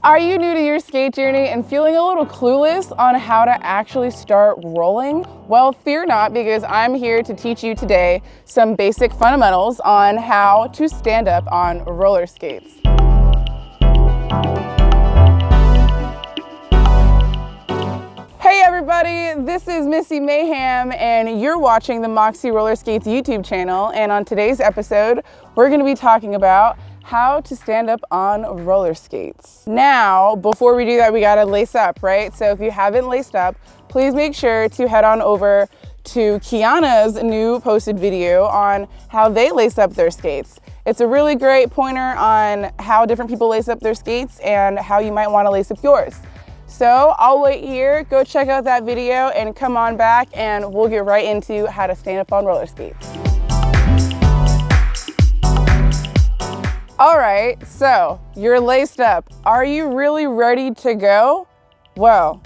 Are you new to your skate journey and feeling a little clueless on how to actually start rolling? Well, fear not, because I'm here to teach you today some basic fundamentals on how to stand up on roller skates. Hey everybody, this is Missy Mayhem and you're watching the Moxi Roller Skates YouTube channel, and on today's episode we're going to be talking about how to stand up on roller skates. Now, before we do that, we gotta lace up, right? So if you haven't laced up, please make sure to head on over to Kiana's new posted video on how they lace up their skates. It's a really great pointer on how different people lace up their skates and how you might wanna lace up yours. So I'll wait here, go check out that video and come on back and we'll get right into how to stand up on roller skates. All right, so you're laced up. Are you really ready to go? Well,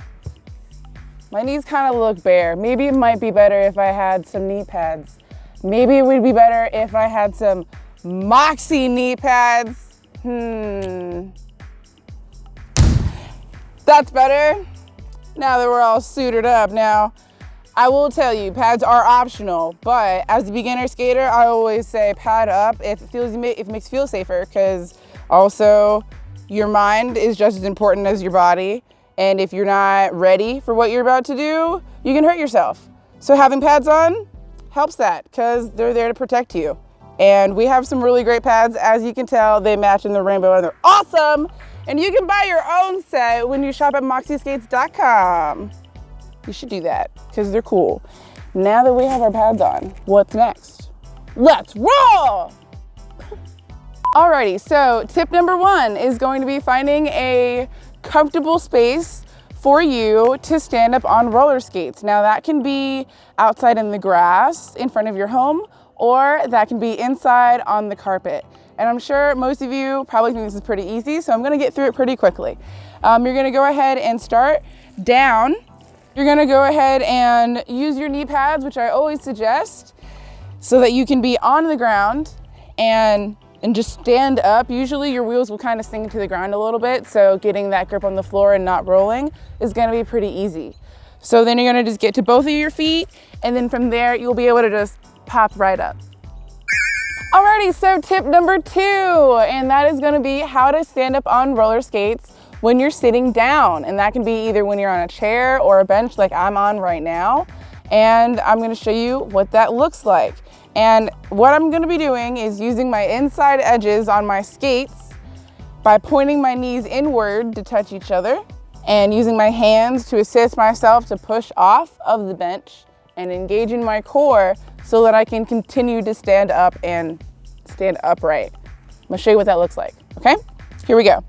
my knees kind of look bare. Maybe it might be better if I had some knee pads. Maybe it would be better if I had some Moxi knee pads. That's better. Now that we're all suited up. Now, I will tell you, pads are optional, but as a beginner skater, I always say pad up if it makes you feel safer, because also your mind is just as important as your body. And if you're not ready for what you're about to do, you can hurt yourself. So having pads on helps that, because they're there to protect you. And we have some really great pads. As you can tell, they match in the rainbow and they're awesome. And you can buy your own set when you shop at moxiskates.com. You should do that because they're cool. Now that we have our pads on, what's next? Let's roll! Alrighty, so tip number one is going to be finding a comfortable space for you to stand up on roller skates. Now that can be outside in the grass in front of your home, or that can be inside on the carpet. And I'm sure most of you probably think this is pretty easy, so I'm gonna get through it pretty quickly. You're gonna go ahead and start down. You're gonna go ahead and use your knee pads, which I always suggest, so that you can be on the ground and just stand up. Usually your wheels will kind of sink to the ground a little bit, so getting that grip on the floor and not rolling is gonna be pretty easy. So then you're gonna just get to both of your feet, and then from there you'll be able to just pop right up. Alrighty, so tip number two, and that is gonna be how to stand up on roller skates when you're sitting down. And that can be either when you're on a chair or a bench like I'm on right now. And I'm gonna show you what that looks like. And what I'm gonna be doing is using my inside edges on my skates by pointing my knees inward to touch each other and using my hands to assist myself to push off of the bench and engage in my core so that I can continue to stand up and stand upright. I'm gonna show you what that looks like, okay? Here we go.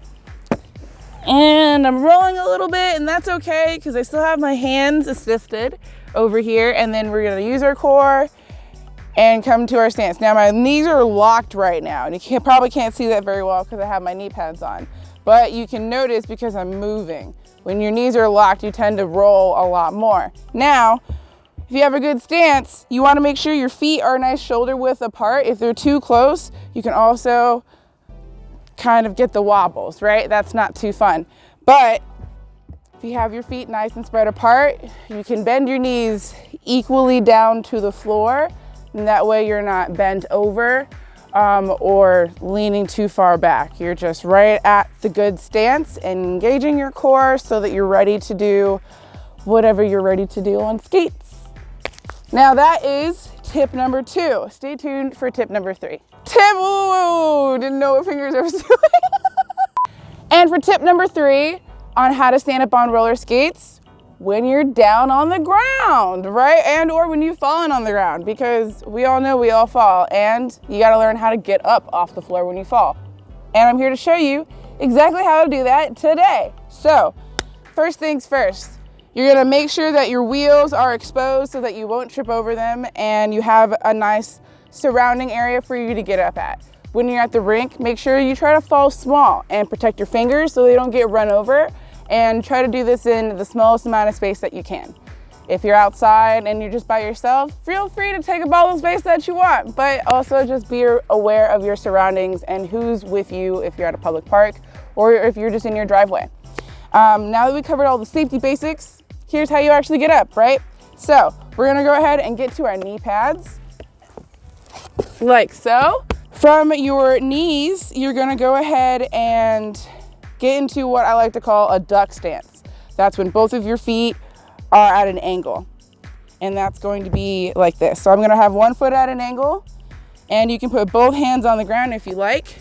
And I'm rolling a little bit, and that's okay because I still have my hands assisted over here. And then we're gonna use our core and come to our stance. Now my knees are locked right now, and you probably can't see that very well because I have my knee pads on. But you can notice because I'm moving. When your knees are locked, you tend to roll a lot more. Now, if you have a good stance, you wanna make sure your feet are nice shoulder width apart. If they're too close, you can also kind of get the wobbles, right? That's not too fun. But if you have your feet nice and spread apart, you can bend your knees equally down to the floor, and that way you're not bent over or leaning too far back. You're just right at the good stance and engaging your core so that you're ready to do whatever you're ready to do on skates. Now that is tip number two. Stay tuned for tip number three. Didn't know what fingers I was doing. And for tip number three on how to stand up on roller skates, when you're down on the ground, right? And or when you've fallen on the ground, because we all know we all fall, and you gotta learn how to get up off the floor when you fall. And I'm here to show you exactly how to do that today. So, first things first, you're gonna make sure that your wheels are exposed so that you won't trip over them and you have a nice surrounding area for you to get up at. When you're at the rink, make sure you try to fall small and protect your fingers so they don't get run over, and try to do this in the smallest amount of space that you can. If you're outside and you're just by yourself, feel free to take up all the space that you want, but also just be aware of your surroundings and who's with you if you're at a public park or if you're just in your driveway. Now that we covered all the safety basics, here's how you actually get up, right? So we're gonna go ahead and get to our knee pads, like so. From your knees, you're gonna go ahead and get into what I like to call a duck stance. That's when both of your feet are at an angle. And that's going to be like this. So I'm gonna have one foot at an angle, and you can put both hands on the ground if you like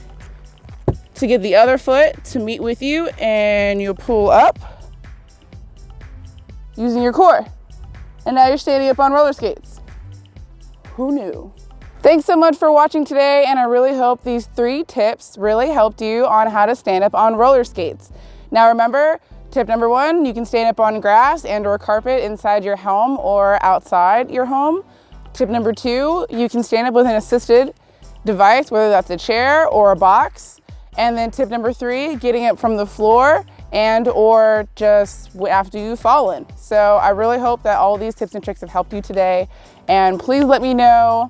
to get the other foot to meet with you, and you'll pull up using your core. And now you're standing up on roller skates. Who knew? Thanks so much for watching today, and I really hope these 3 tips really helped you on how to stand up on roller skates. Now remember, tip number 1, you can stand up on grass and or carpet inside your home or outside your home. Tip number 2, you can stand up with an assisted device, whether that's a chair or a box. And then tip number 3, getting up from the floor and or just after you've fallen. So I really hope that all these tips and tricks have helped you today. And please let me know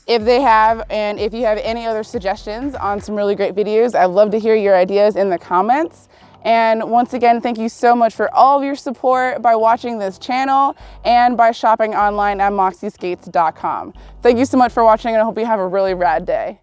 if they have, and if you have any other suggestions on some really great videos. I'd love to hear your ideas in the comments. And once again, thank you so much for all of your support by watching this channel and by shopping online at moxiskates.com. Thank you so much for watching, and I hope you have a really rad day.